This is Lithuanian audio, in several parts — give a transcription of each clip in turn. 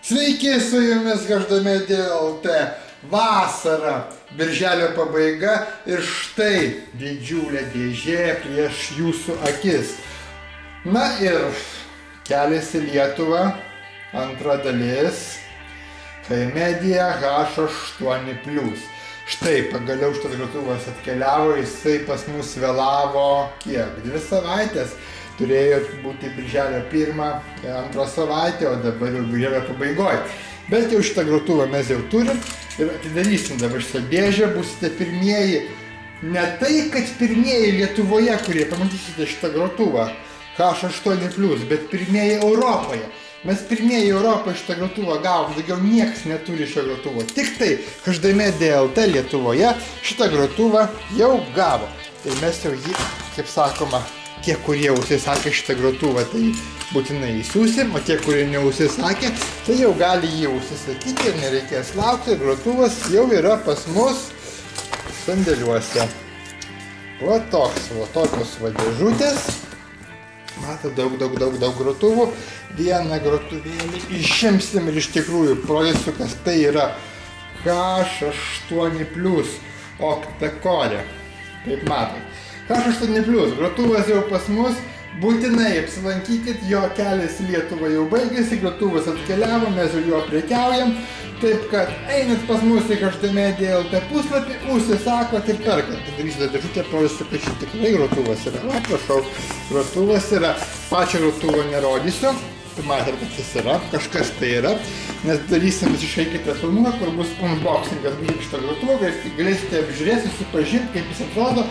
Sveiki, su jumis H2Media LT. Vasara, birželio pabaiga ir štai didžiulė dėžė prieš jūsų akis. Na ir kelias į Lietuvą, antra dalis, H2Media H8+. Štai pagaliau šitas grotuvas atkeliavo, jisai pas mus vėlavo kiek? 2 savaitės. Turėjo būti birželio 1-2 savaitę, o dabar jau birželio pabaigoje. Bet jau šitą grotuvą mes jau turim ir atidarysim dabar šitą dėžę, būsite pirmieji, ne tai, kad pirmieji Lietuvoje, kurie pamatysite šitą grotuvą H8+, bet pirmieji Europoje. Mes pirmieji Europoje šitą grotuvą gavom, daugiau niekas neturi šio grotuvo. Tik tai H2Media LT Lietuvoje šitą grotuvą jau gavo. Ir mes jau jį, kaip sakoma, tie, kurie užsisakė šitą grotuvą, tai būtinai įsiūsim, o tie, kurie neužsisakė, tai jau gali jį užsisakyti ir nereikės laukti. Grotuvas jau yra pas mus sandėliuose. Va toks, va tokios va dėžutės. Mato, daug grotuvų. Vieną grotuvėlį išimsim ir iš tikrųjų parodysiu, kas tai yra H8+ oktakorė. Kaip matot. H8+, grotuvas jau pas mus, būtinai apsilankykit, jo kelias į Lietuvą jau baigėsi, grotuvas atkeliavo, mes jau juo prekiaujam, taip kad einat pas mus į H2Media LT puslapį, užsisakot ir perkat. Atidarysite dėžutę, parodysiu, kad šit tikrai grotuvas yra. Va, prašau, grotuvas yra, pačią grotuvą nerodysiu, tai matėte, kad jis yra, kažkas tai yra, nes darysim visiškai kitą filmą, kur bus unboxingas šito grotuvo, galėsite apžiūrėti, susipažinti, kaip jis atrodo,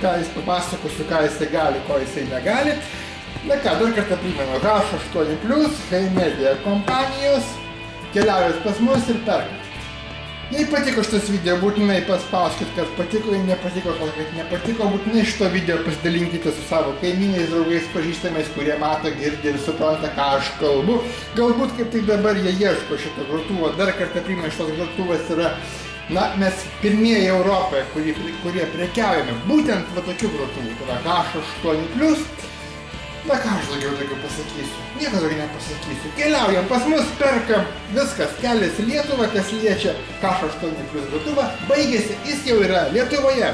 ką jis papasakosiu, ką jisai gali, ko jisai negali. Na ką, dar kartą primenu, H8+, H2Media kompanijos, keliaujat pas mus ir perkat. Jei patiko šitas video, būtinai paspauskit, kad patiko, jei nepatiko, kad nepatiko, būtinai šito video pasidalinkite su savo kaimynais, draugais, pažįstamais, kurie mato, girdi ir supranta, ką aš kalbu. Galbūt kaip tik dabar jie ieško šito grotuvo, dar kartą primenu, šitas grotuvas yra, na, mes pirmieji Europoje, kurie prekiaujame būtent va tokių grotuvų, tai yra H8+. Na ką aš daugiau pasakysiu, nieko daugiau nepasakysiu. Keliaujam pas mus, perkam, viskas, kelias į Lietuvą, kas liečia H8+ grotuvą, baigėsi, jis jau yra Lietuvoje.